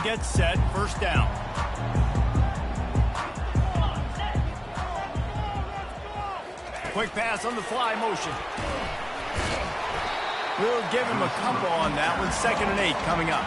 gets set, first down. Quick pass on the fly motion. We'll give him a couple on that one. 2nd and 8 coming up.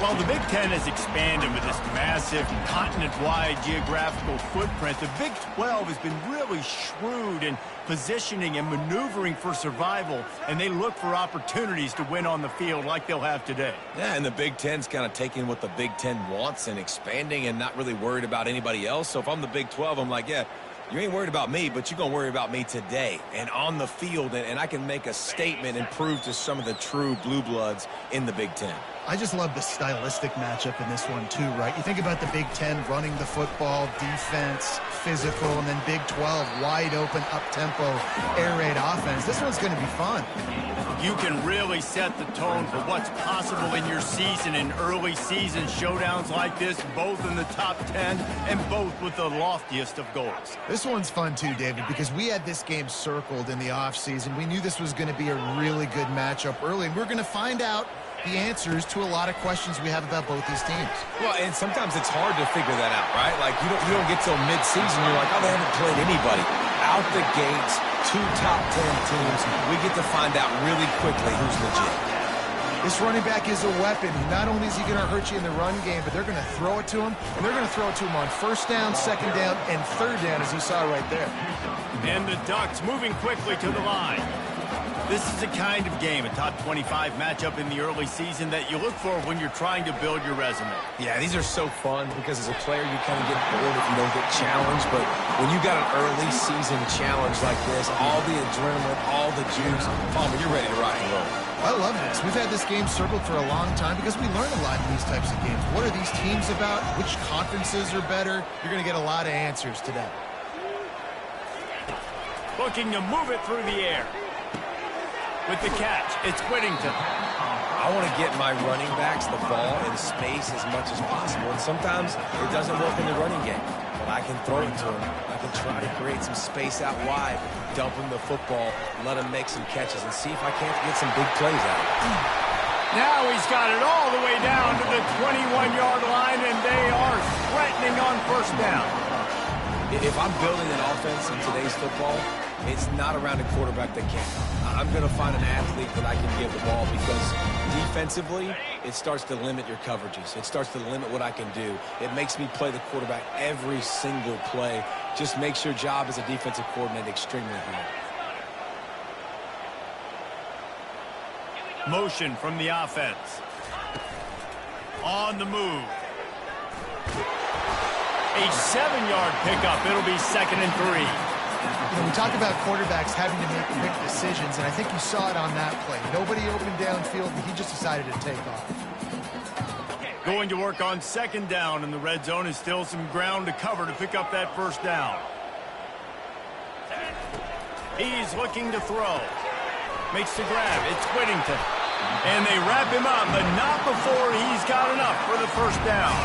While the Big Ten has expanded with this massive continent-wide geographical footprint, the Big 12 has been really shrewd in positioning and maneuvering for survival, and they look for opportunities to win on the field like they'll have today. Yeah, and the Big Ten's kind of taking what the Big Ten wants and expanding and not really worried about anybody else. So if I'm the Big 12, I'm like, yeah, you ain't worried about me, but you're going to worry about me today and on the field, and I can make a statement and prove to some of the true blue bloods in the Big Ten. I just love the stylistic matchup in this one too, right? You think about the Big Ten running the football, defense, physical, and then Big 12, wide open, up-tempo, air raid offense. This one's going to be fun. You can really set the tone for what's possible in your season in early season showdowns like this, both in the top 10 and both with the loftiest of goals. This one's fun too, David, because we had this game circled in the offseason. We knew this was going to be a really good matchup early, and we're going to find out the answers to a lot of questions we have about both these teams. Well, and sometimes it's hard to figure that out, right? Like, you don't get till mid-season, you're like, oh, they haven't played anybody. Out the gates, 2 top 10 teams, we get to find out really quickly who's legit. This running back is a weapon. Not only is he going to hurt you in the run game, but they're going to throw it to him, and they're going to throw it to him on 1st down, 2nd down, and 3rd down, as you saw right there. And the Ducks moving quickly to the line. This is the kind of game, a top 25 matchup in the early season, that you look for when you're trying to build your resume. Yeah, these are so fun because as a player, you kind of get bored if you don't get challenged. But when you got an early season challenge like this, all the adrenaline, all the juice, Palmer, you're ready to rock and roll. I love this. We've had this game circled for a long time because we learn a lot in these types of games. What are these teams about? Which conferences are better? You're going to get a lot of answers today. Looking to move it through the air. With the catch, it's Whittington. I want to get my running backs the ball in space as much as possible. And sometimes it doesn't work in the running game. But I can throw it to them. I can try to create some space out wide, dump them the football, let them make some catches, and see if I can't get some big plays out of it. Now he's got it all the way down to the 21-yard line, and they are threatening on 1st down. If I'm building an offense in today's football, it's not around a quarterback that can't. I'm going to find an athlete that I can give the ball because defensively, it starts to limit your coverages. It starts to limit what I can do. It makes me play the quarterback every single play. Just makes your job as a defensive coordinator extremely hard. Motion from the offense. On the move. A 7-yard pickup. It'll be 2nd and 3. We talk about quarterbacks having to make quick decisions, and I think you saw it on that play. Nobody opened downfield, and he just decided to take off. Going to work on 2nd down, and the red zone is still some ground to cover to pick up that 1st down. He's looking to throw. Makes the grab. It's Whittington. And they wrap him up, but not before he's got enough for the 1st down.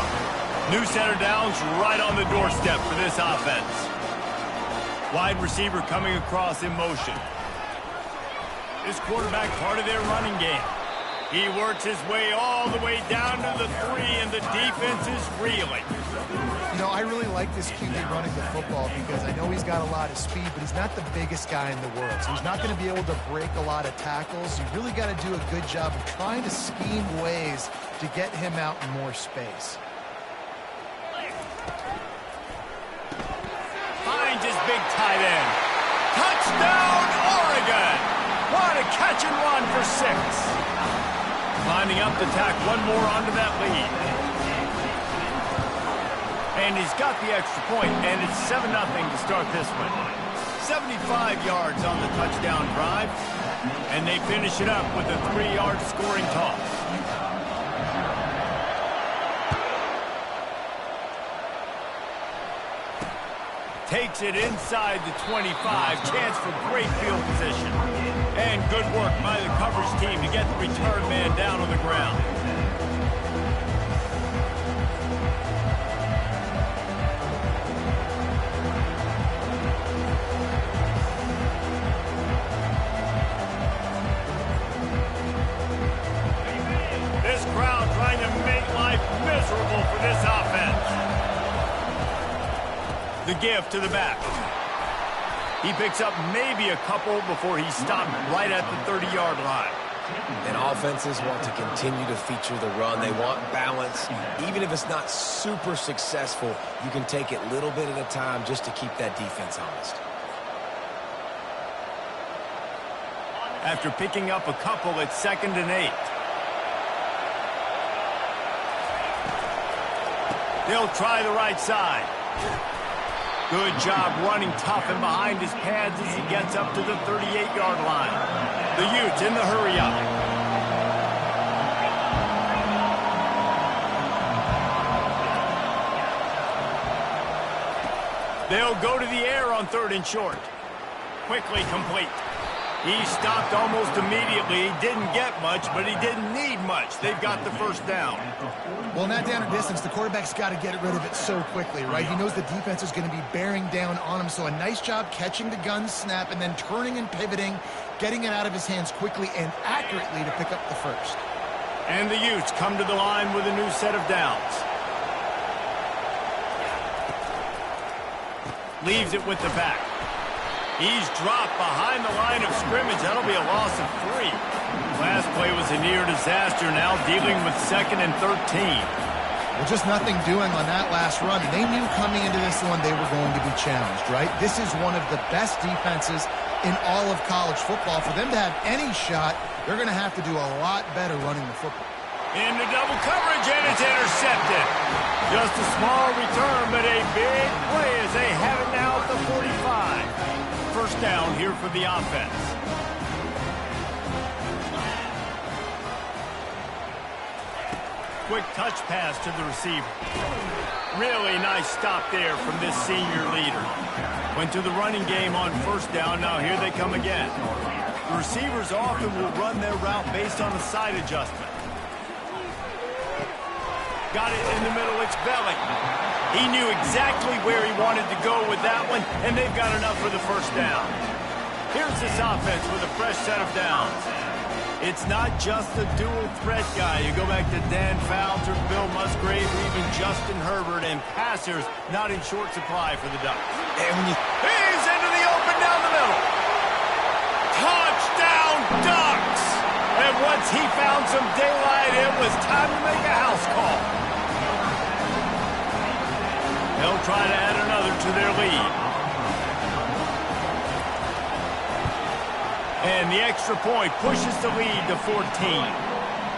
New center downs right on the doorstep for this offense. Wide receiver coming across in motion. This quarterback part of their running game. He works his way all the way down to the 3, and the defense is reeling. You know, I really like this QB running the football because I know he's got a lot of speed, but he's not the biggest guy in the world. So he's not going to be able to break a lot of tackles. You really got to do a good job of trying to scheme ways to get him out in more space. Finds his big tight end. Touchdown, Oregon! What a catch and run for 6. Lining up to tack one more onto that lead. And he's got the extra point, and it's 7-0 to start this one. 75 yards on the touchdown drive, and they finish it up with a 3-yard scoring toss. Takes it inside the 25, chance for great field position. And good work by the coverage team to get the return man down on the ground. This crowd trying to make life miserable unanswerable for this offense. The give to the back. He picks up maybe a couple before he's stopped right at the 30-yard line. And offenses want to continue to feature the run. They want balance. Even if it's not super successful, you can take it little bit at a time just to keep that defense honest. After picking up a couple, it's 2nd and 8. They'll try the right side. Good job running tough and behind his pads as he gets up to the 38-yard line. The Utes in the hurry up. They'll go to the air on 3rd and short. Quickly complete. He stopped almost immediately. He didn't get much, but he didn't need much. They've got the 1st down. Well, in that down and distance, the quarterback's got to get rid of it so quickly, right? He knows the defense is going to be bearing down on him, so a nice job catching the gun snap and then turning and pivoting, getting it out of his hands quickly and accurately to pick up the 1st. And the Utes come to the line with a new set of downs. Leaves it with the back. He's dropped behind the line of scrimmage. That'll be a loss of 3. Last play was a near disaster, now dealing with 2nd and 13. Well, just nothing doing on that last run. They knew coming into this one they were going to be challenged, right? This is one of the best defenses in all of college football. For them to have any shot, they're going to have to do a lot better running the football. Into double coverage, and it's intercepted. Just a small return, but a big play as they have it now at the 45. 1st down here for the offense. Quick touch pass to the receiver. Really nice stop there from this senior leader. Went to the running game on 1st down. Now here they come again. The receivers often will run their route based on a side adjustment. Got it in the middle, it's Belling. He knew exactly where he wanted to go with that one, and they've got enough for the 1st down. Here's this offense with a fresh set of downs. It's not just a dual threat guy. You go back to Dan Fouts or Bill Musgrave or even Justin Herbert, and passers not in short supply for the Ducks. He's into the open down the middle. Touchdown, Ducks! And once he found some daylight, it was time to make a house call. They'll try to add another to their lead. And the extra point pushes the lead to 14.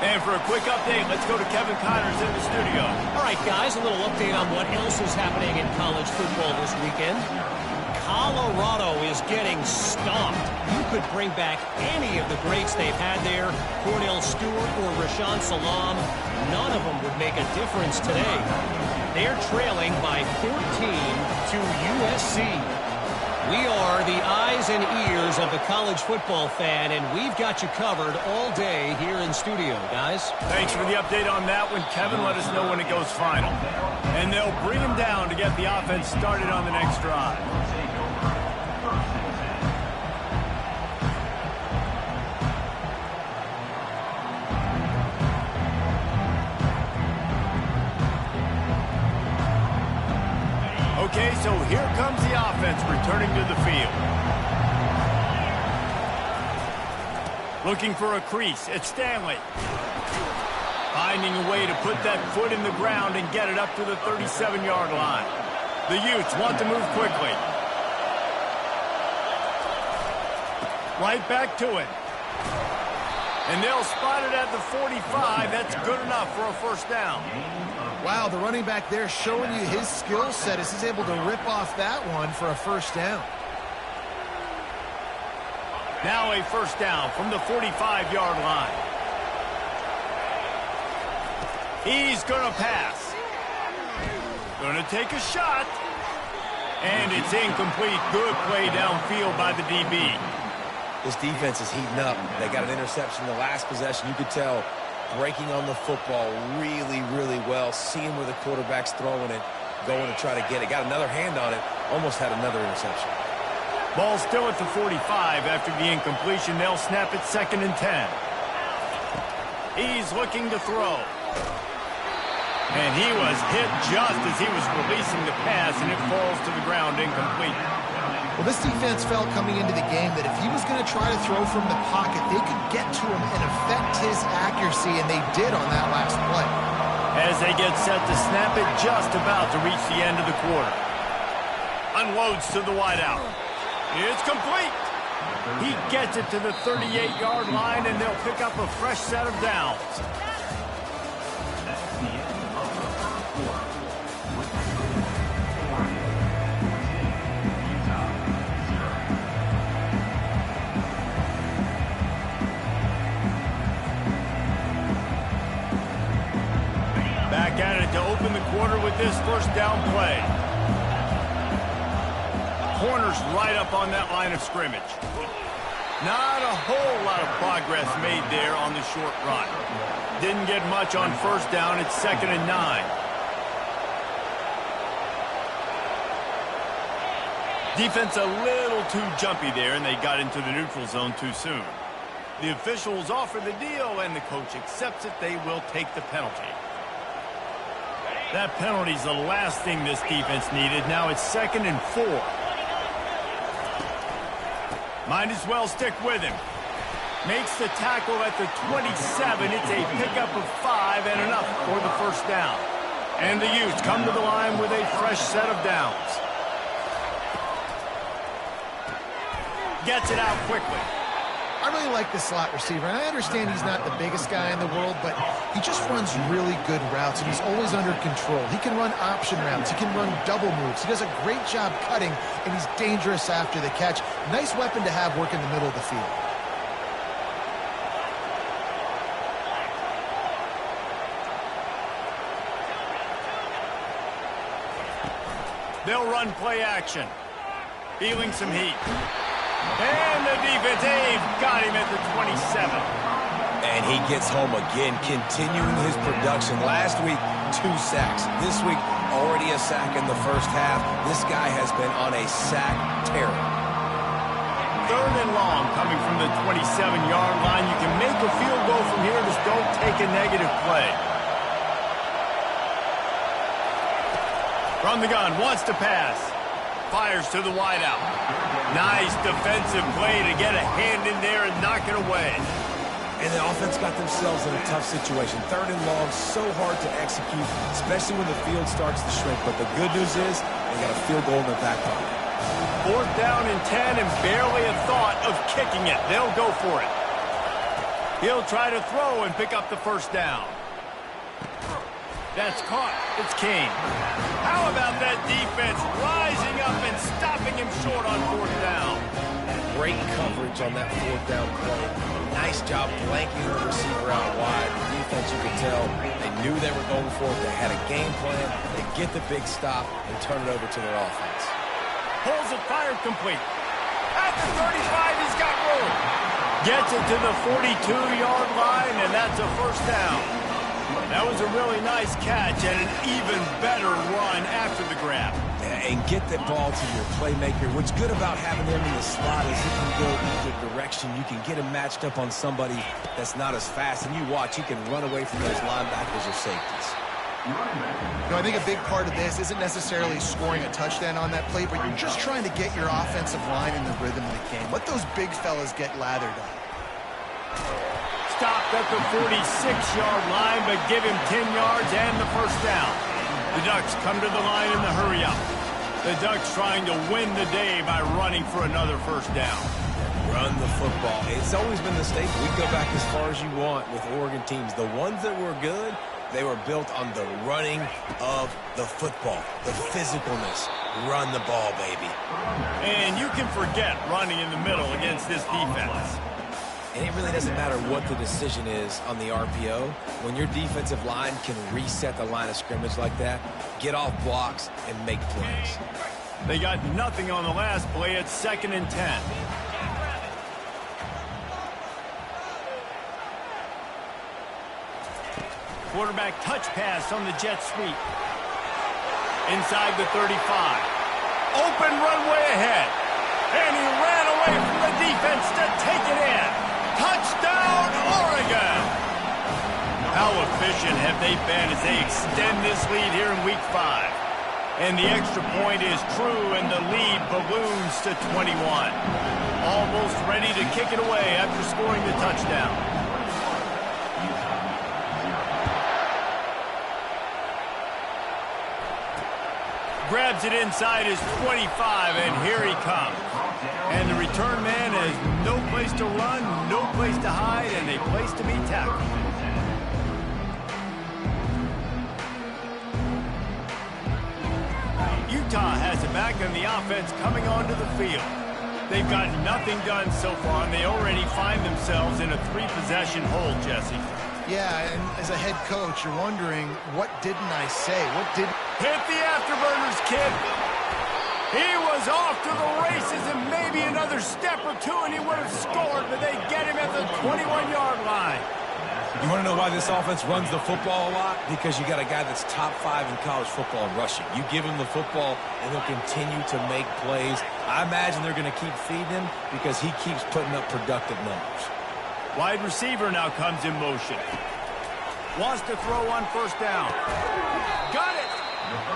And for a quick update, let's go to Kevin Connors in the studio. All right, guys, a little update on what else is happening in college football this weekend. Colorado is getting stomped. You could bring back any of the greats they've had there, Cornell Stewart or Rashaan Salam. None of them would make a difference today. They're trailing by 14 to USC. We are the eyes and ears of the college football fan, and we've got you covered all day here in studio, guys. Thanks for the update on that one, Kevin. Let us know when it goes final. And they'll bring him down to get the offense started on the next drive. Okay, so here comes the offense returning to the field. Looking for a crease. It's Stanley. Finding a way to put that foot in the ground and get it up to the 37-yard line. The Utes want to move quickly. Right back to it. And they'll spot it at the 45. That's good enough for a 1st down. Wow, the running back there showing you his skill set as he's able to rip off that one for a 1st down. Now a 1st down from the 45-yard line. He's going to pass. Going to take a shot. And it's incomplete. Good play downfield by the DB. This defense is heating up. They got an interception in the last possession. You could tell breaking on the football really, really well. Seeing where the quarterback's throwing it, going to try to get it. Got another hand on it. Almost had another interception. Ball still at the 45 after the incompletion. They'll snap it 2nd and 10. He's looking to throw. And he was hit just as he was releasing the pass, and it falls to the ground incomplete. Well, this defense felt coming into the game that if he was going to try to throw from the pocket, they could get to him and affect his accuracy, and they did on that last play. As they get set to snap it, just about to reach the end of the quarter. Unloads to the wideout. It's complete. He gets it to the 38-yard line, and they'll pick up a fresh set of downs. Back at it to open the quarter with this first down play. Corners right up on that line of scrimmage. Not a whole lot of progress made there on the short run. Didn't get much on first down. It's 2nd and 9. Defense a little too jumpy there, and they got into the neutral zone too soon. The officials offer the deal, and the coach accepts it. They will take the penalty. That penalty's the last thing this defense needed. Now it's 2nd and 4. Might as well stick with him. Makes the tackle at the 27. It's a pickup of 5 and enough for the first down. And the Utes come to the line with a fresh set of downs. Gets it out quickly. I really like this slot receiver, and I understand he's not the biggest guy in the world, but he just runs really good routes, and he's always under control. He can run option routes. He can run double moves. He does a great job cutting, and he's dangerous after the catch. Nice weapon to have work in the middle of the field. They'll run play action. Feeling some heat. And the defense, they've got him at the 27. And he gets home again, continuing his production. Last week, 2 sacks. This week, already a sack in the first half. This guy has been on a sack tear. 3rd and long coming from the 27-yard line. You can make a field goal from here. Just don't take a negative play. From the gun, wants to pass. Fires to the wideout. Nice defensive play to get a hand in there and knock it away. And the offense got themselves in a tough situation. 3rd and long, so hard to execute, especially when the field starts to shrink. But the good news is they got a field goal in their back pocket. 4th down and 10, and barely a thought of kicking it. They'll go for it. He'll try to throw and pick up the first down. That's caught. It's Kane. How about that defense rising up and stopping him short on 4th down? Great coverage on that 4th down play. Nice job blanking the receiver out wide. The defense, you could tell, they knew they were going for it. They had a game plan. They get the big stop and turn it over to their offense. Pulls it, fired complete. At the 35, he's got room. Gets it to the 42-yard line, and that's a first down. That was a really nice catch and an even better run after the grab. And get that ball to your playmaker. What's good about having him in the slot is he can go either direction. You can get him matched up on somebody that's not as fast, and you watch, he can run away from those linebackers or safeties. No, I think a big part of this isn't necessarily scoring a touchdown on that play, but you're just trying to get your offensive line in the rhythm of the game. Let those big fellas get lathered up. Stopped at the 46-yard line, but give him 10 yards and the first down. The Ducks come to the line in the hurry-up. The Ducks trying to win the day by running for another first down. Run the football. It's always been the staple. We go back as far as you want with Oregon teams. The ones that were good, they were built on the running of the football, the physicalness. Run the ball, baby. And you can forget running in the middle against this defense. And it really doesn't matter what the decision is on the RPO. When your defensive line can reset the line of scrimmage like that, get off blocks and make plays. They got nothing on the last play at 2nd and 10. Quarterback touch pass on the jet sweep. Inside the 35. Open runway ahead. And he ran away from the defense to take it in. Touchdown, Oregon! How efficient position have they been as they extend this lead here in Week 5? And the extra point is true, and the lead balloons to 21. Almost ready to kick it away after scoring the touchdown. Grabs it inside his 25, and here he comes. And the return man has no place to run, no place to hide, and a place to be tackled. Utah has it back, and the offense coming onto the field. They've got nothing done so far, and they already find themselves in a 3-possession hole, Jesse. Yeah, and as a head coach, you're wondering, what didn't I say? What did... Hit the afterburners, kid. He was off to the races, and maybe another step or two, and he would have scored, but they get him at the 21-yard line. You want to know why this offense runs the football a lot? Because you got a guy that's top 5 in college football in rushing. You give him the football, and he'll continue to make plays. I imagine they're going to keep feeding him because he keeps putting up productive numbers. Wide receiver now comes in motion. Wants to throw on first down. Got it!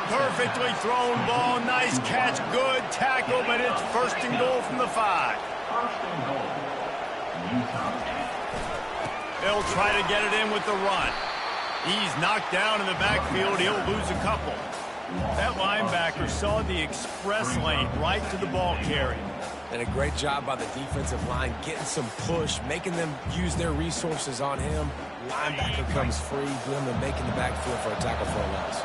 Perfectly thrown ball. Nice catch. Good tackle, but it's first and goal from the 5. They'll try to get it in with the run. He's knocked down in the backfield. He'll lose a couple. That linebacker saw the express lane right to the ball carrier. And a great job by the defensive line getting some push, making them use their resources on him. Linebacker comes free, doing the making the backfield for a tackle for a loss.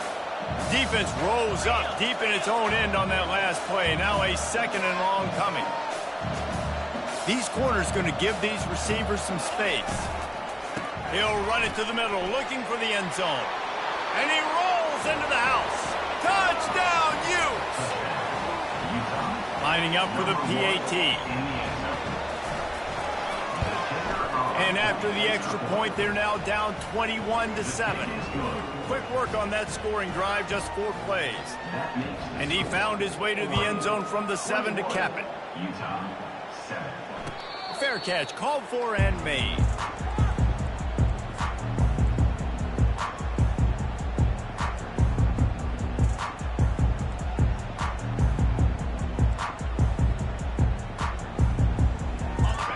Defense rolls up deep in its own end on that last play. Now a second and long coming. These corners going to give these receivers some space. He'll run it to the middle, looking for the end zone. And he rolls into the house. Touchdown, Utes! Lining up for the PAT. And after the extra point, they're now down 21-7. Quick work on that scoring drive, just 4 plays. And he found his way to the end zone from the 7 to cap it. Fair catch, called for and made.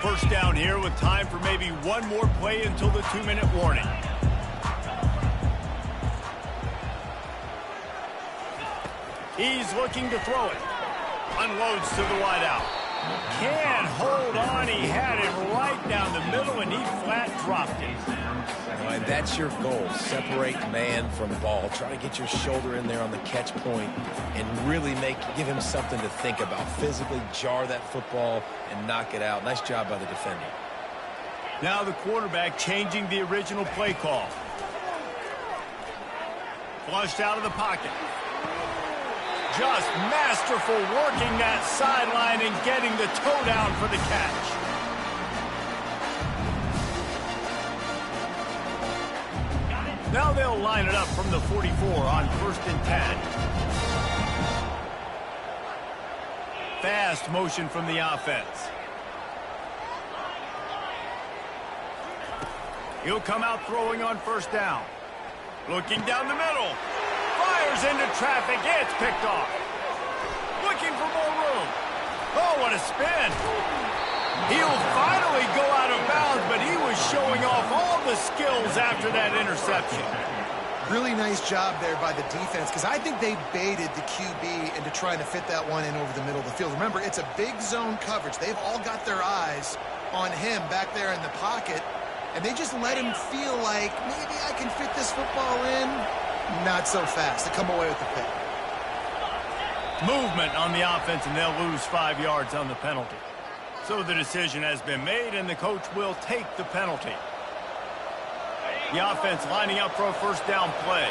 First down here with time for maybe one more play until the 2-minute warning. He's looking to throw it. Unloads to the wideout. Can't hold on. He had it right down the middle, and he flat dropped it. And that's your goal. Separate man from ball. Try to get your shoulder in there on the catch point and really give him something to think about. Physically jar that football and knock it out. Nice job by the defender. Now the quarterback changing the original play call. Flushed out of the pocket. Just masterful working that sideline and getting the toe down for the catch. Now they'll line it up from the 44 on 1st and 10. Fast motion from the offense. He'll come out throwing on first down. Looking down the middle. Fires into traffic. It's picked off. Looking for more room. Oh, what a spin. He'll finally go out of bounds, but he was showing off all the skills after that interception. Really nice job there by the defense, because I think they baited the QB into trying to fit that one in over the middle of the field. Remember, it's a big zone coverage. They've all got their eyes on him back there in the pocket, and they just let him feel like, maybe I can fit this football in. Not so fast to come away with the pick. Movement on the offense, and they'll lose 5 yards on the penalty. So the decision has been made, and the coach will take the penalty. The offense lining up for a first down play.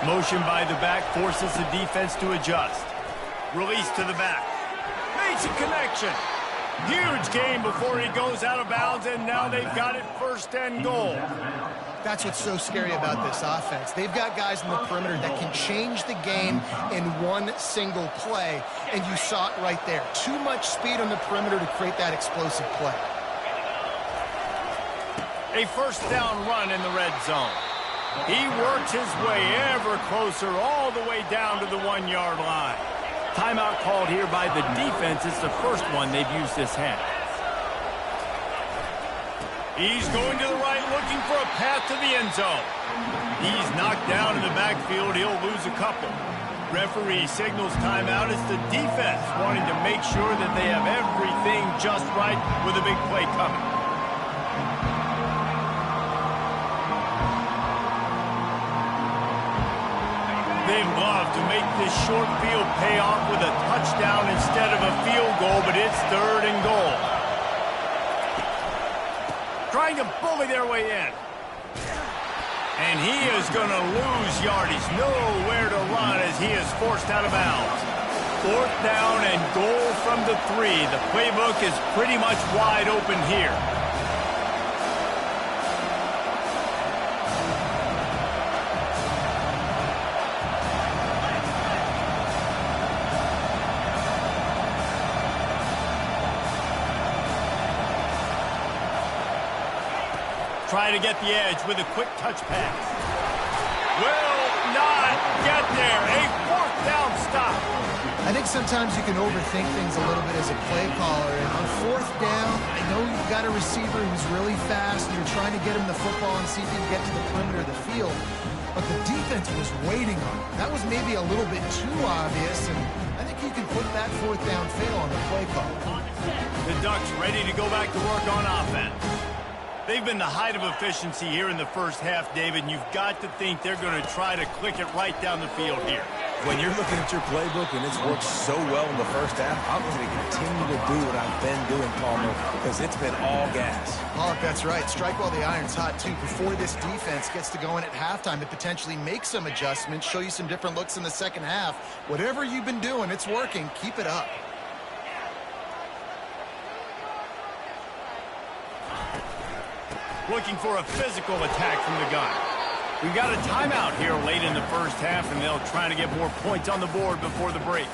Motion by the back forces the defense to adjust. Release to the back. Makes a connection. Huge gain before he goes out of bounds, and now they've got it 1st and goal. That's what's so scary about this offense. They've got guys in the perimeter that can change the game in one single play, and you saw it right there. Too much speed on the perimeter to create that explosive play. A first down run in the red zone. He works his way ever closer all the way down to the 1-yard line. Timeout called here by the defense. It's the first one they've used this half. He's going to the right, looking for a path to the end zone. He's knocked down in the backfield. He'll lose a couple. Referee signals timeout. It's the defense wanting to make sure that they have everything just right with a big play coming. They'd love to make this short field pay off with a touchdown instead of a field goal, but it's 3rd and goal. Trying to bully their way in. And he is going to lose yardage. Nowhere to run as he is forced out of bounds. 4th down and goal from the 3. The playbook is pretty much wide open here. Try to get the edge with a quick touch pass. Will not get there. A 4th down stop. I think sometimes you can overthink things a little bit as a play caller. And on 4th down, I know you've got a receiver who's really fast, and you're trying to get him the football and see if he can get to the perimeter of the field. But the defense was waiting on him. That was maybe a little bit too obvious, and I think you can put that 4th down fail on the play call. The Ducks ready to go back to work on offense. They've been the height of efficiency here in the first half, David, and you've got to think they're going to try to click it right down the field here. When you're looking at your playbook and it's worked so well in the first half, I'm going to continue to do what I've been doing, Palmer, because it's been all gas. Pollock, that's right. Strike while the iron's hot, too. Before this defense gets to going at halftime, to potentially make some adjustments, show you some different looks in the second half. Whatever you've been doing, it's working. Keep it up. Looking for a physical attack from the gun. We've got a timeout here late in the first half, and they'll try to get more points on the board before the break.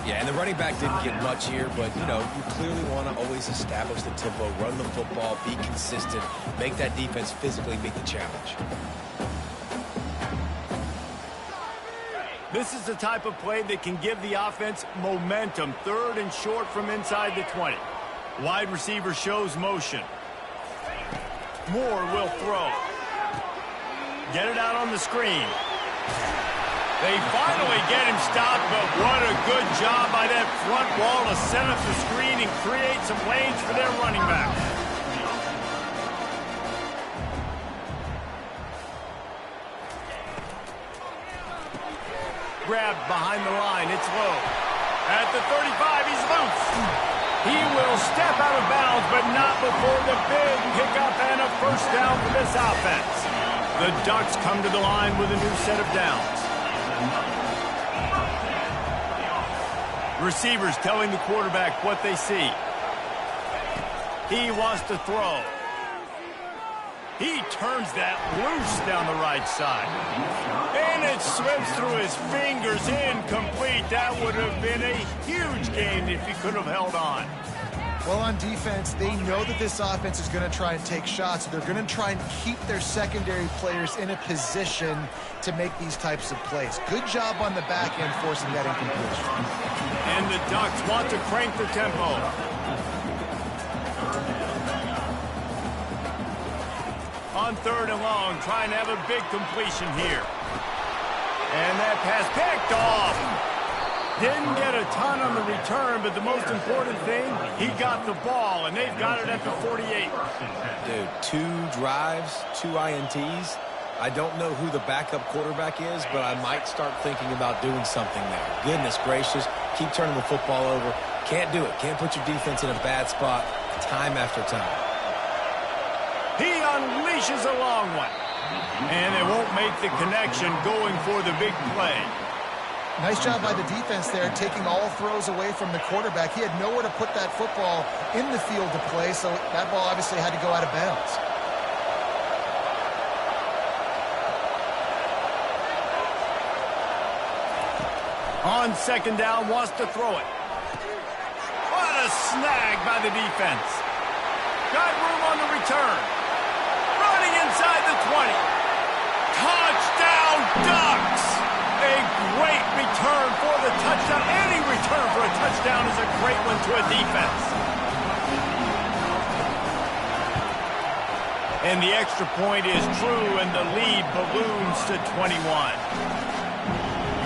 Yeah, and the running back didn't get much here, but, you know, you clearly want to always establish the tempo, run the football, be consistent, make that defense physically meet the challenge. This is the type of play that can give the offense momentum. 3rd and short from inside the 20. Wide receiver shows motion. Moore will throw. Get it out on the screen. They finally get him stopped, but what a good job by that front wall to set up the screen and create some lanes for their running back. Grabbed behind the line. It's low. At the 35, he's loose. He will step out of bounds, but not before the big pickup and a first down for this offense. The Ducks come to the line with a new set of downs. Receivers telling the quarterback what they see. He wants to throw. He turns that loose down the right side. And it slips through his fingers, incomplete. That would have been a huge gain if he could have held on. Well, on defense, they know that this offense is going to try and take shots. They're going to try and keep their secondary players in a position to make these types of plays. Good job on the back end forcing that incompletion. And the Ducks want to crank the tempo. On 3rd and long, trying to have a big completion here. And that pass picked off. Didn't get a ton on the return, but the most important thing, he got the ball, and they've got it at the 48. Dude, 2 drives, 2 INTs. I don't know who the backup quarterback is, but I might start thinking about doing something there. Goodness gracious, keep turning the football over. Can't do it. Can't put your defense in a bad spot time after time. He unleashes a long one. And they won't make the connection going for the big play. Nice job by the defense there, taking all throws away from the quarterback. He had nowhere to put that football in the field to play, so that ball obviously had to go out of bounds. On second down, wants to throw it. What a snag by the defense. Got room on the return. Running inside the 20. Touchdown, Ducks! A great return for the touchdown. Any return for a touchdown is a great one to a defense. And the extra point is true, and the lead balloons to 21.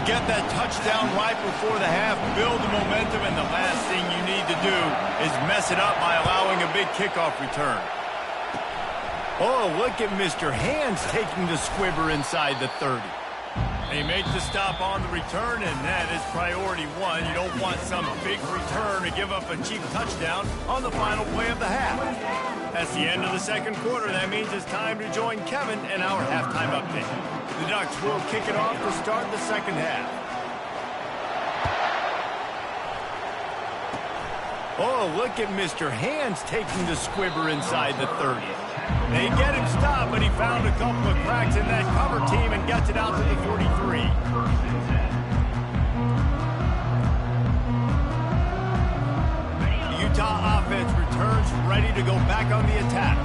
You get that touchdown right before the half, build the momentum, and the last thing you need to do is mess it up by allowing a big kickoff return. Oh, look at Mr. Hands taking the squibber inside the 30. They make the stop on the return, and that is priority one. You don't want some big return to give up a cheap touchdown on the final play of the half. That's the end of the second quarter. That means it's time to join Kevin in our halftime update. The Ducks will kick it off to start the second half. Oh, look at Mr. Hands taking the squibber inside the 30. They get him stopped, but he found a couple of cracks in that cover team and gets it out to the 43. The Utah offense returns ready to go back on the attack.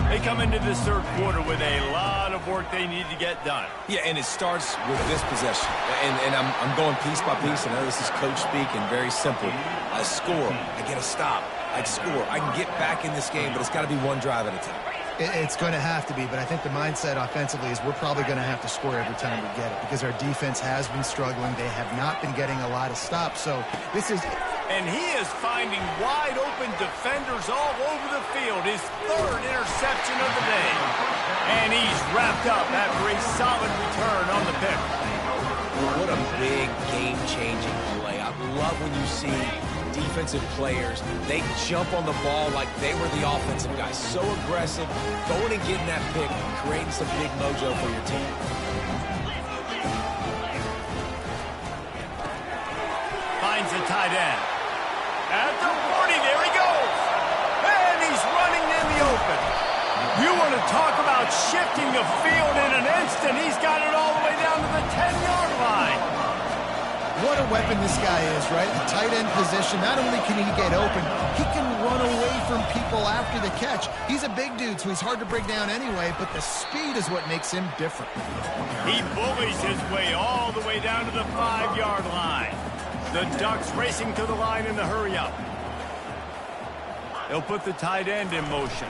They come into this third quarter with a lot of work they need to get done. Yeah, and it starts with this possession. And I'm going piece by piece. I know this is coach speak and very simple. I score. I get a stop. I score. I can get back in this game, but it's got to be one drive at a time. It's going to have to be, but I think the mindset offensively is we're probably going to have to score every time we get it because our defense has been struggling. They have not been getting a lot of stops, so this is... And he is finding wide-open defenders all over the field. His third interception of the day. And he's wrapped up after a solid return on the pick. What a big game-changing play. I love when you see defensive players, they jump on the ball like they were the offensive guys. So aggressive, going and getting that pick, creating some big mojo for your team. Finds a tight end. At the 40, there he goes. And he's running in the open. You want to talk about shifting the field in an instant. He's got it all the way down to the 10-yard line. What a weapon this guy is, right? The tight end position, not only can he get open, he can run away from people after the catch. He's a big dude, so he's hard to break down anyway, but the speed is what makes him different. He bullies his way all the way down to the 5-yard line. The Ducks racing to the line in the hurry-up. They'll put the tight end in motion.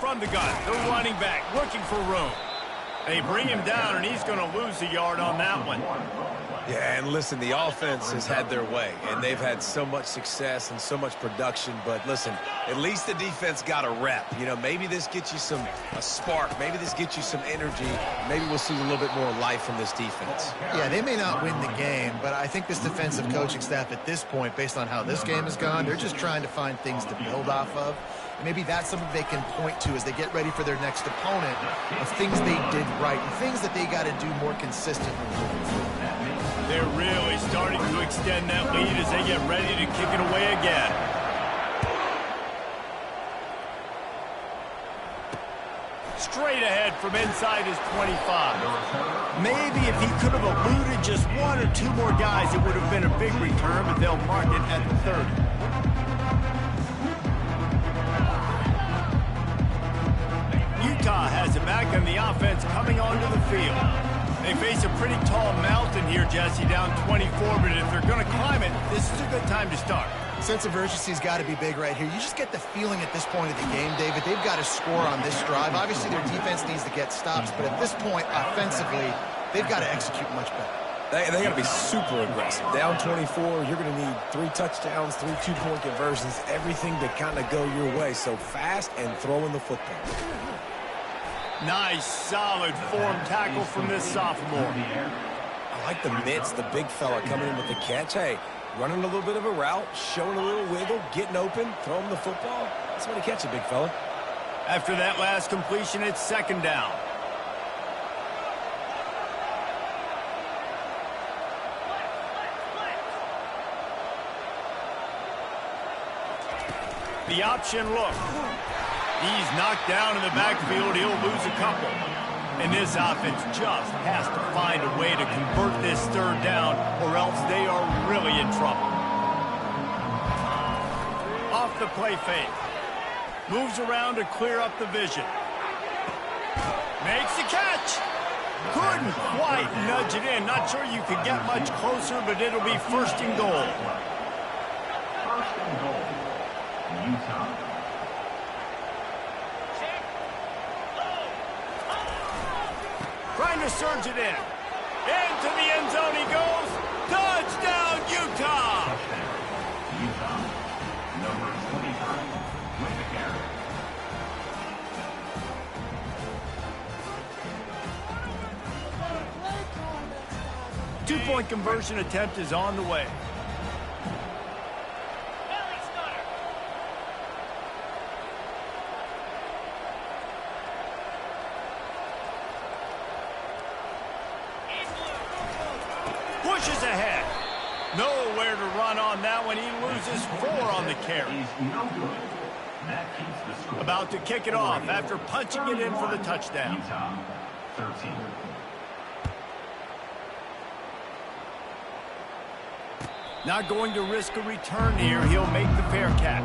From the gun, the running back looking for room. They bring him down, and he's going to lose a yard on that one. Yeah, and listen, the offense has had their way, and they've had so much success and so much production. But listen, at least the defense got a rep. You know, maybe this gets you a spark. Maybe this gets you some energy. Maybe we'll see a little bit more life from this defense. Yeah, they may not win the game, but I think this defensive coaching staff at this point, based on how this game has gone, they're just trying to find things to build off of. Maybe that's something they can point to as they get ready for their next opponent of things they did right and things that they got to do more consistently moving forward. They're really starting to extend that lead as they get ready to kick it away again. Straight ahead from inside his 25. Maybe if he could have eluded just one or two more guys, it would have been a big return, but they'll mark it at the 30. Utah has it back, and the offense coming onto the field. They face a pretty tall mountain here, Jesse, down 24, but if they're going to climb it, this is a good time to start. Sense of urgency's got to be big right here. You just get the feeling at this point of the game, David, they've got to score on this drive. Obviously, their defense needs to get stops, but at this point, offensively, they've got to execute much better. They got to be super aggressive. Down 24, you're going to need 3 touchdowns, 3 two-point conversions, everything to kind of go your way. So fast and throwing the football. Nice, solid form tackle from this sophomore. I like the mitts, the big fella coming in with the catch. Hey, running a little bit of a route, showing a little wiggle, getting open, throwing the football. That's when he catch it, big fella. After that last completion, it's second down. The option look. He's knocked down in the backfield. He'll lose a couple. And this offense just has to find a way to convert this third down, or else they are really in trouble. Off the play fake. Moves around to clear up the vision. Makes the catch. Couldn't quite nudge it in. Not sure you could get much closer, but it'll be first and goal. First and goal, Utah. Trying to surge it in. Into the end zone he goes. Touchdown, Utah! Touchdown, Utah. Number 23 with the carry. Two-point conversion attempt is on the way. Pushes ahead. Nowhere to run on that one. He loses 4 on the carry. Is no good. That keeps the score. About to kick it off after punching it in for the touchdown. Utah, 13. Not going to risk a return here. He'll make the fair catch.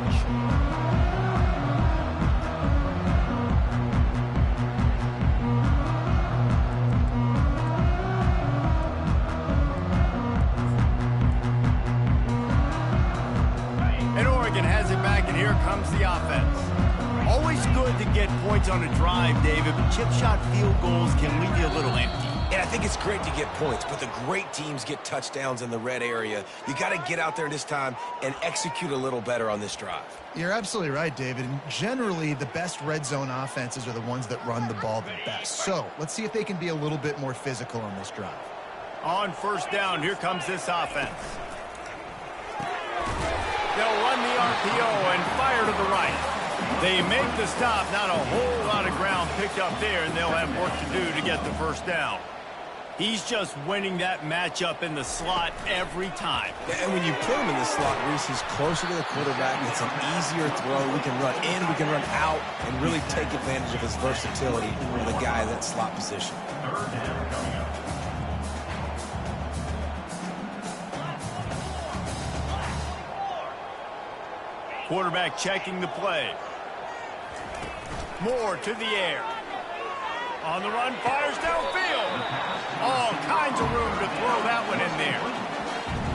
And Oregon has it back, and here comes the offense. Always good to get points on a drive, David, but chip shot field goals can leave you a little empty. And I think it's great to get points, but the great teams get touchdowns in the red area. You got to get out there this time and execute a little better on this drive. You're absolutely right, David. And generally, the best red zone offenses are the ones that run the ball the best. So let's see if they can be a little bit more physical on this drive. On first down, here comes this offense. They'll run the RPO and fire to the right. They make the stop. Not a whole lot of ground picked up there, and they'll have work to do to get the first down. He's just winning that matchup in the slot every time. And when you put him in the slot, Reese, he's closer to the quarterback. It's an easier throw. We can run in, we can run out, and really take advantage of his versatility with a guy in that slot position. Third down coming up. Quarterback checking the play. Moore to the air. On the run, fires downfield. All kinds of room to throw that one in there.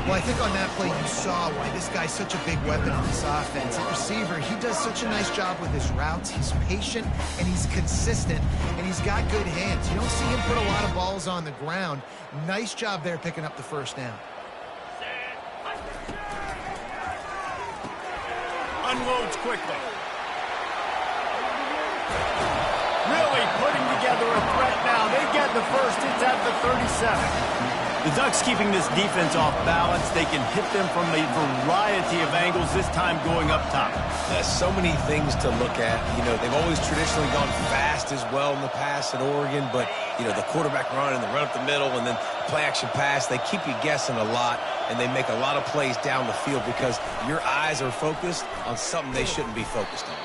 Well, I think on that play you saw why this guy's such a big weapon in this offense. At receiver, he does such a nice job with his routes. He's patient, and he's consistent, and he's got good hands. You don't see him put a lot of balls on the ground. Nice job there picking up the first down. Unloads quickly. Really putting together a threat now. They get the first. It's at the 37. The Ducks keeping this defense off balance. They can hit them from a variety of angles, this time going up top. So many things to look at. You know, they've always traditionally gone fast as well in the past at Oregon, but, you know, the quarterback run and the run up the middle and then play-action pass, they keep you guessing a lot, and they make a lot of plays down the field because your eyes are focused on something they shouldn't be focused on.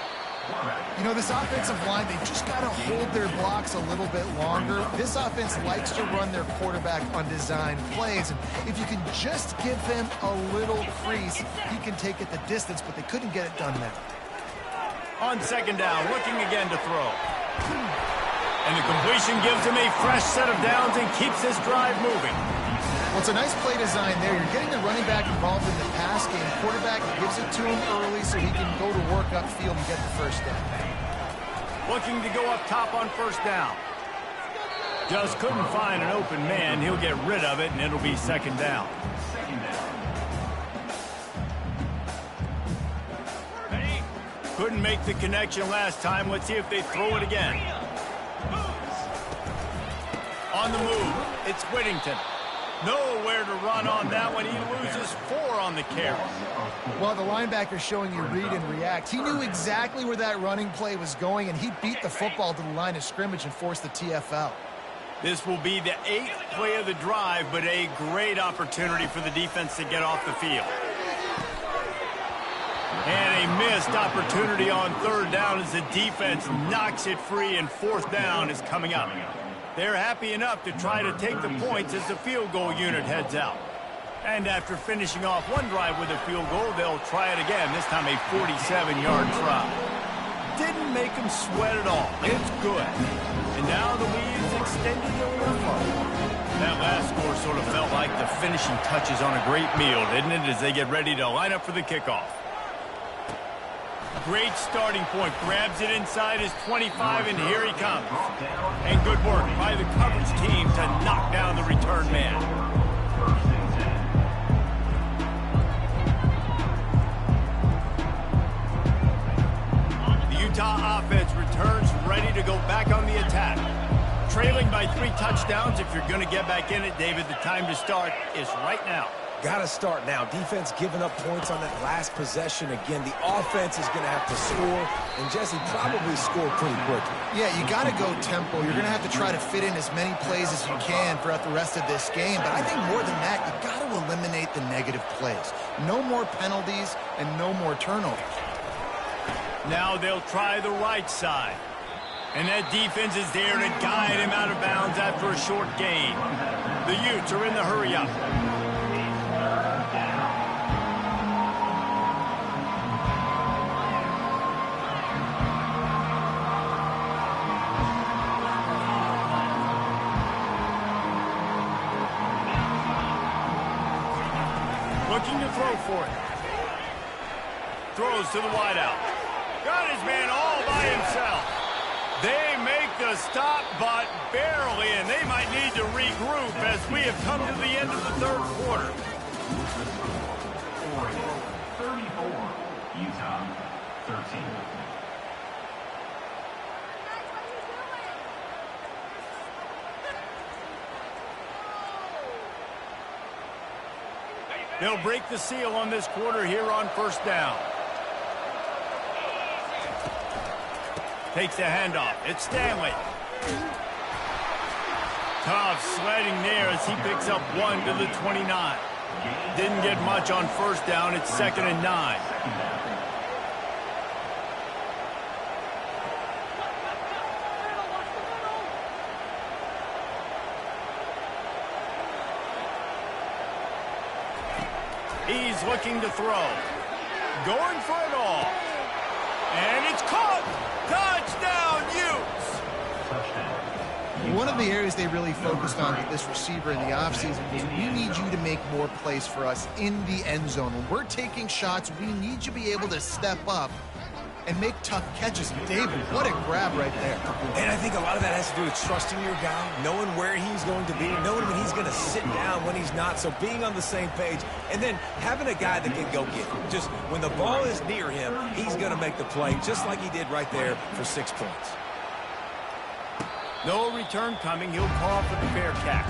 You know, this offensive line, they've just got to hold their blocks a little bit longer. This offense likes to run their quarterback on design plays, and if you can just give him a little crease, he can take it the distance, but they couldn't get it done now. On second down, looking again to throw. And the completion gives him a fresh set of downs and keeps this drive moving. Well, it's a nice play design there. You're getting the running back involved in the pass game. Quarterback gives it to him early so he can go to work upfield and get the first down. Looking to go up top on first down. Just couldn't find an open man. He'll get rid of it, and it'll be second down. Couldn't make the connection last time. Let's see if they throw it again. On the move, it's Whittington. Nowhere to run on that one. He loses 4 on the carry. Well, the linebacker showing you read and react. He knew exactly where that running play was going, and he beat the football to the line of scrimmage and forced the TFL. This will be the 8th play of the drive, but a great opportunity for the defense to get off the field. And a missed opportunity on third down as the defense knocks it free, and fourth down is coming up. They're happy enough to try to take the points as the field goal unit heads out. And after finishing off one drive with a field goal, they'll try it again, this time a 47-yard try. Didn't make them sweat at all. It's good. And now the lead is extended a little further. That last score sort of felt like the finishing touches on a great meal, didn't it, as they get ready to line up for the kickoff. Great starting point. Grabs it inside his 25, and here he comes. And good work by the coverage team to knock down the return man. The Utah offense returns ready to go back on the attack. Trailing by 3 touchdowns. If you're going to get back in it, David, the time to start is right now. Got to start now. Defense giving up points on that last possession. Again, the offense is going to have to score, and Jesse probably score pretty quickly. Yeah, you got to go tempo. You're going to have to try to fit in as many plays as you can throughout the rest of this game. But I think more than that, you got to eliminate the negative plays. No more penalties and no more turnovers. Now they'll try the right side. And that defense is there to guide him out of bounds after a short gain. The Utes are in the hurry-up. Looking to throw for it. Throws to the wideout. Got his man all by himself. They make the stop, but barely, and they might need to regroup as we have come to the end of the third quarter. 34, Utah 13. They'll break the seal on this quarter here on first down. Takes the handoff. It's Stanley. Tough sledding there as he picks up 1 to the 29. Didn't get much on first down. It's 2nd and 9. He's looking to throw. Going for it all. And it's caught. Touchdown, Utes. One of the areas they really focused on with this receiver in the offseason was we need you to make more plays for us in the end zone. When we're taking shots, we need you to be able to step up and make tough catches. And David, what a grab right there. And I think a lot of that has to do with trusting your guy, knowing where he's going to be, knowing when he's going to sit down, when he's not, so being on the same page, and then having a guy that can go get it. Just when the ball is near him, he's going to make the play, just like he did right there for 6 points. No return coming. He'll call for the fair catch.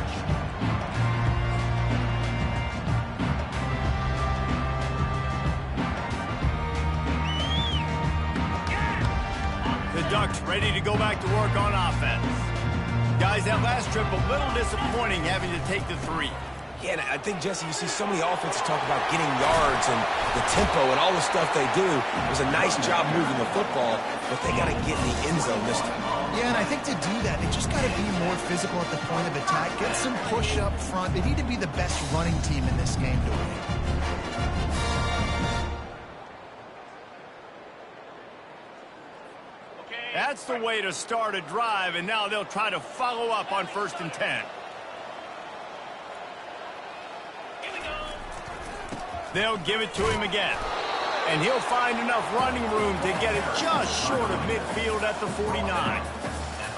The Ducks ready to go back to work on offense. Guys, that last trip a little disappointing having to take the 3. Yeah, and I think, Jesse, you see so many offenses talk about getting yards and the tempo and all the stuff they do. It was a nice job moving the football, but they got to get in the end zone this time. Yeah, and I think to do that, they just got to be more physical at the point of attack. Get some push up front. They need to be the best running team in this game to win. That's the way to start a drive, and now they'll try to follow up on 1st and 10. They'll give it to him again. And he'll find enough running room to get it just short of midfield at the 49.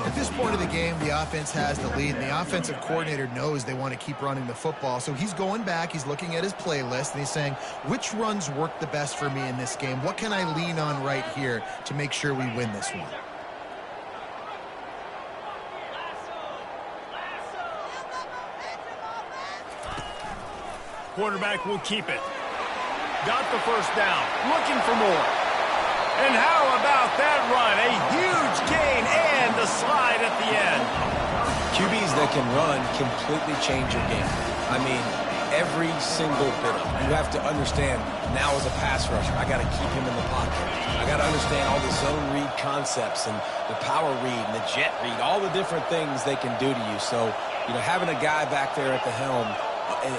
At this point of the game, the offense has the lead, and the offensive coordinator knows they want to keep running the football. So he's going back, he's looking at his playlist, and he's saying, which runs work the best for me in this game? What can I lean on right here to make sure we win this one? Quarterback will keep it. Got the first down. Looking for more. And how about that run? A huge gain and the slide at the end. QBs that can run completely change your game. I mean, every single bit of it. You have to understand, now as a pass rusher, I got to keep him in the pocket. I got to understand all the zone read concepts and the power read and the jet read, all the different things they can do to you. So, having a guy back there at the helm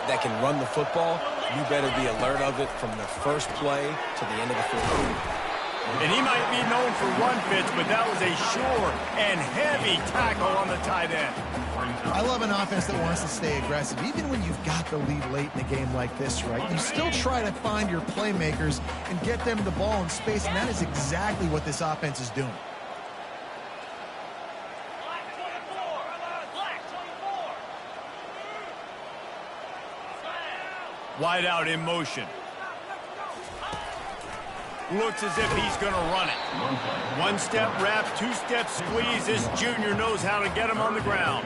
that can run the football, you better be alert of it from the first play to the end of the football. And he might be known for run fits, but that was a sure and heavy tackle on the tight end. I love an offense that wants to stay aggressive. Even when you've got the lead late in a game like this, right? You still try to find your playmakers and get them the ball in space, and that is exactly what this offense is doing. Wide out in motion. Looks as if he's going to run it. One-step wrap, two-step squeeze. This junior knows how to get him on the ground.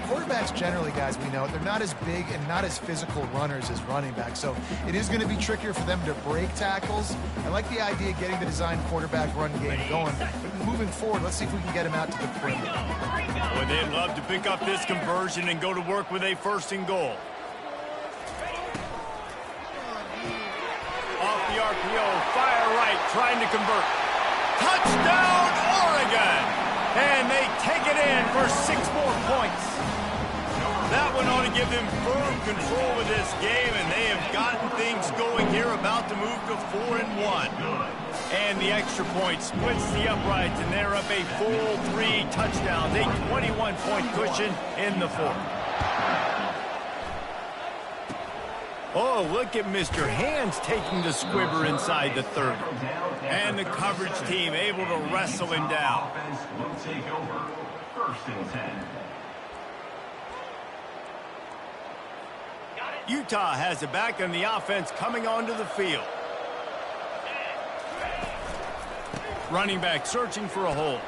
Quarterbacks generally, guys, we know, they're not as big and not as physical runners as running backs, so it is going to be trickier for them to break tackles. I like the idea of getting the design quarterback run game going, but moving forward, let's see if we can get him out to the perimeter. Boy, they'd love to pick up this conversion and go to work with a first and goal. Off the RPO, fire right, trying to convert. Touchdown, Oregon! And they take it in for 6 more points. That one ought to give them firm control of this game, and they have gotten things going here, about to move to 4-1. And the extra point splits the uprights, and they're up a full 3 touchdowns, a 21-point cushion in the fourth. Oh, look at Mr. Hands taking the squibber inside the 30. And the coverage team able to wrestle him down. Offense will take over. 1st and 10. Utah has it back on the offense coming onto the field. Running back searching for a hole.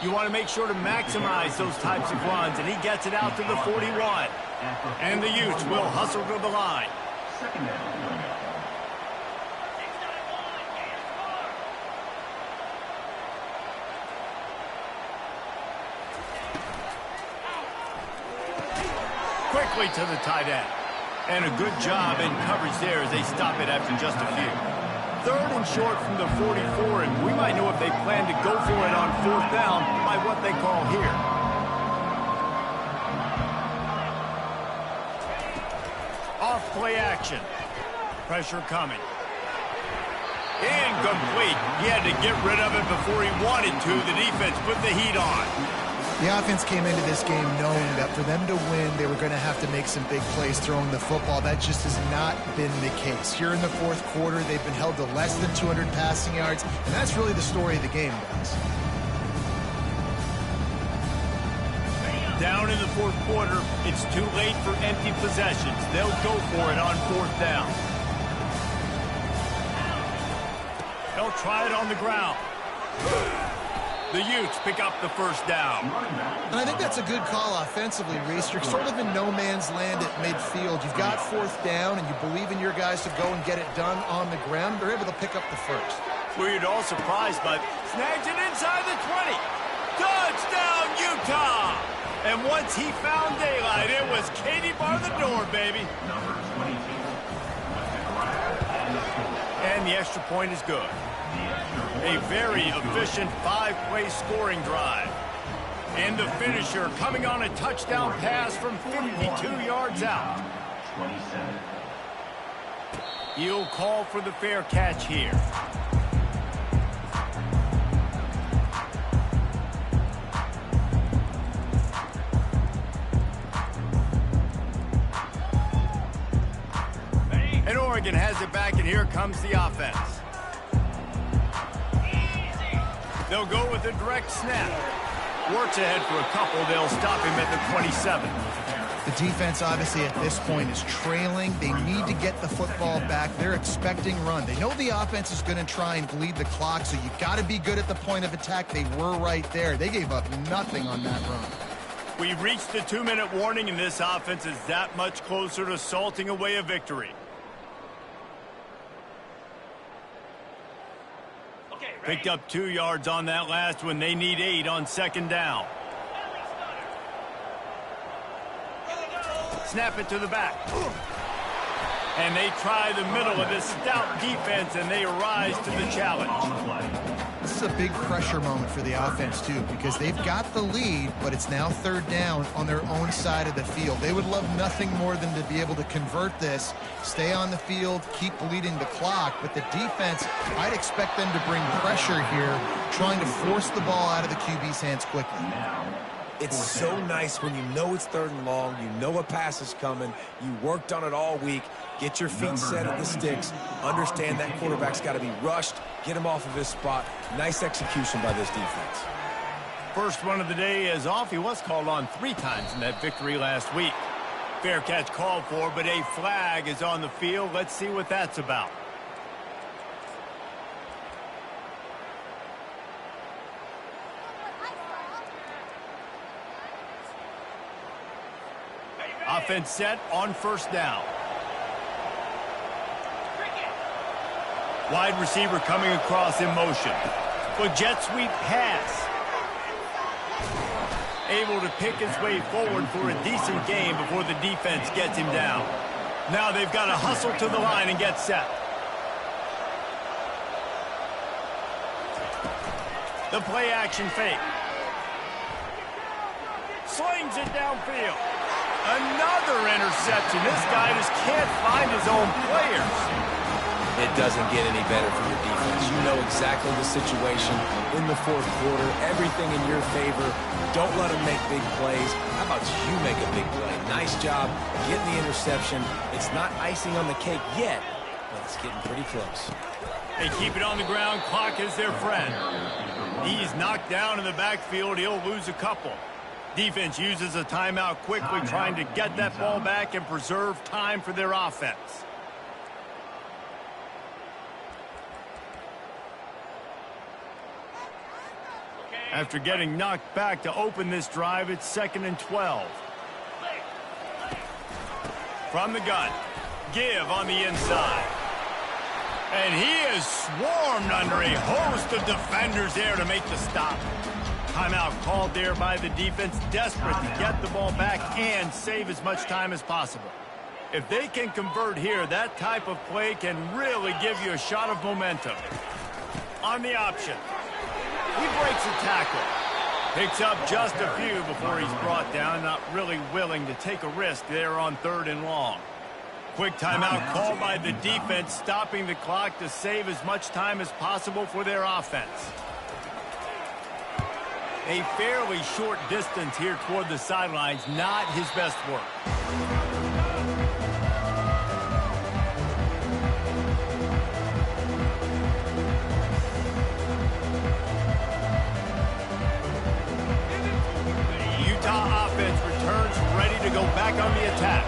You want to make sure to maximize those types of runs, and he gets it out to the 41. And the Utes will hustle to the line. 2nd down. Quickly to the tight end. And a good job in coverage there as they stop it after just a few. 3rd and short from the 44, and we might know if they plan to go for it on 4th down by what they call here. Off play action. Pressure coming. Incomplete. He had to get rid of it before he wanted to. The defense put the heat on. The offense came into this game knowing that for them to win, they were going to have to make some big plays throwing the football. That just has not been the case. Here in the 4th quarter, they've been held to less than 200 passing yards, and that's really the story of the game, guys. Down in the 4th quarter, it's too late for empty possessions. They'll go for it on 4th down. They'll try it on the ground. The Utes pick up the 1st down. And I think that's a good call offensively, Reese. You're sort of in no man's land at midfield. You've got 4th down, and you believe in your guys to go and get it done on the ground. They're able to pick up the 1st. We're all surprised, but snags it inside the 20. Touchdown, Utah! And once he found daylight, it was Katie bar the door, baby. Number 22. And the extra point is good. A very efficient 5-play scoring drive. And the finisher coming on a touchdown pass from 52 yards out. 27. He'll call for the fair catch here. And Oregon has it back, and here comes the offense. They'll go with a direct snap. Works ahead for a couple. They'll stop him at the 27. The defense, obviously, at this point is trailing. They need to get the football back. They're expecting run. They know the offense is going to try and bleed the clock, so you got to be good at the point of attack. They were right there. They gave up nothing on that run. We've reached the 2-minute warning, and this offense is that much closer to salting away a victory. Picked up 2 yards on that last one. They need 8 on 2nd down. Snap it to the back. And they try the middle of this stout defense, and they rise to the challenge. This is a big pressure moment for the offense, too, because they've got the lead, but it's now third down on their own side of the field. They would love nothing more than to be able to convert this, stay on the field, keep bleeding the clock, but the defense, I'd expect them to bring pressure here, trying to force the ball out of the QB's hands quickly. It's so nice when you know it's third and long, you know a pass is coming, you worked on it all week, get your feet set at the sticks, understand that quarterback's got to be rushed, get him off of his spot. Nice execution by this defense. First one of the day is off. He was called on 3 times in that victory last week. Fair catch called for, but a flag is on the field. Let's see what that's about. Offense set on first down. Wide receiver coming across in motion. But jet sweep pass. Able to pick his way forward for a decent gain before the defense gets him down. Now they've got to hustle to the line and get set. The play action fake. Slings it downfield. Another interception. This guy just can't find his own players. It doesn't get any better for your defense. You know exactly the situation in the fourth quarter. Everything in your favor. Don't let them make big plays. How about you make a big play? Nice job getting the interception. It's not icing on the cake yet, but it's getting pretty close. They keep it on the ground. Clock is their friend. He's knocked down in the backfield. He'll lose a couple. Defense uses a timeout quickly, trying to get that ball back and preserve time for their offense. After getting knocked back to open this drive, it's 2nd and 12. From the gun, Give on the inside. And he is swarmed under a host of defenders there to make the stop. Timeout called there by the defense, desperate to get the ball back and save as much time as possible. If they can convert here, that type of play can really give you a shot of momentum. On the option. He breaks a tackle. Picks up just a few before he's brought down, not really willing to take a risk there on 3rd and long. Quick timeout called by the defense, stopping the clock to save as much time as possible for their offense. A fairly short distance here toward the sidelines, not his best work. The Utah offense returns ready to go back on the attack.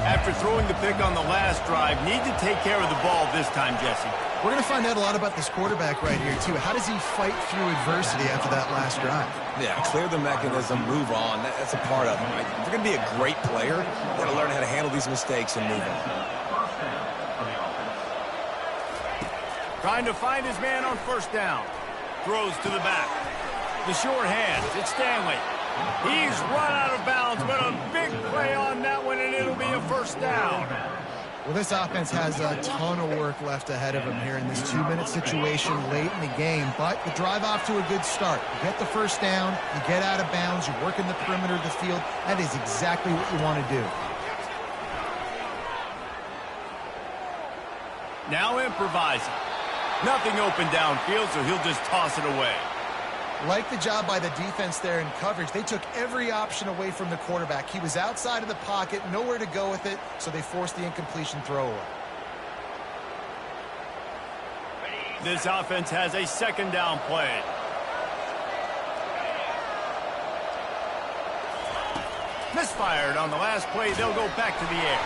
After throwing the pick on the last drive, need to take care of the ball this time, Jesse. We're going to find out a lot about this quarterback right here, too. How does he fight through adversity after that last drive? Yeah, clear the mechanism, move on. That's a part of it, right? If you're going to be a great player, you got to learn how to handle these mistakes and move on. Trying to find his man on first down. Throws to the back. The sure hands. It's Stanley. He's run out of bounds, but a big play on that one, and it'll be a first down. Well, this offense has a ton of work left ahead of them here in this 2-minute situation late in the game, but the drive off to a good start. You get the first down, you get out of bounds, you work in the perimeter of the field. That is exactly what you want to do. Now improvising. Nothing open downfield, so he'll just toss it away. Like the job by the defense there in coverage. They took every option away from the quarterback. He was outside of the pocket, nowhere to go with it, so they forced the incompletion throwaway. This offense has a 2nd down play. Misfired on the last play. They'll go back to the air.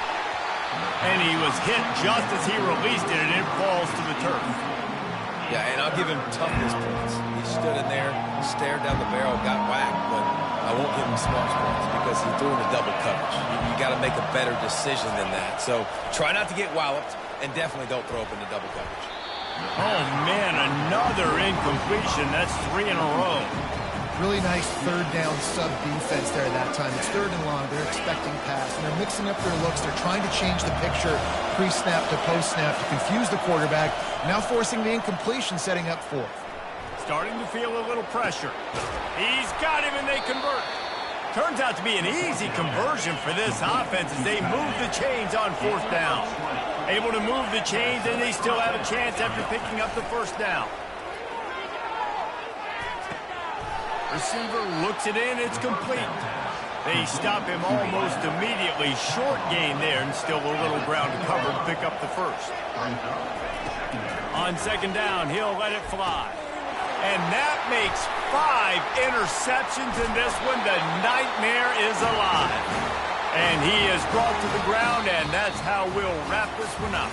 And he was hit just as he released it, and it falls to the turf. Yeah, and I'll give him toughness points. He stood in there, stared down the barrel, got whacked, but I won't give him smarts points because he threw into double coverage. You got to make a better decision than that. So try not to get walloped, and definitely don't throw up into double coverage. Oh, man, another incompletion. That's 3 in a row. Really nice third down sub defense there that time. It's third and long. They're expecting pass, and they're mixing up their looks. They're trying to change the picture pre-snap to post-snap to confuse the quarterback, now forcing the incompletion, setting up fourth. Starting to feel a little pressure. He's got him, and they convert. Turns out to be an easy conversion for this offense as they move the chains on fourth down. Able to move the chains, and they still have a chance after picking up the first down. Receiver looks it in, it's complete. They stop him almost immediately. Short gain there, and still a little ground to cover to pick up the first. On second down, he'll let it fly. And that makes 5 interceptions in this one. The nightmare is alive. And he is brought to the ground, and that's how we'll wrap this one up.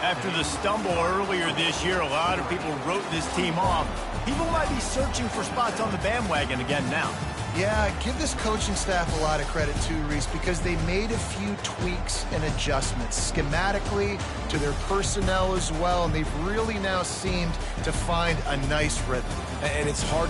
After the stumble earlier this year, a lot of people wrote this team off. People might be searching for spots on the bandwagon again now. Yeah, give this coaching staff a lot of credit too, Reese, because they made a few tweaks and adjustments schematically to their personnel as well, and they've really now seemed to find a nice rhythm. And it's hard to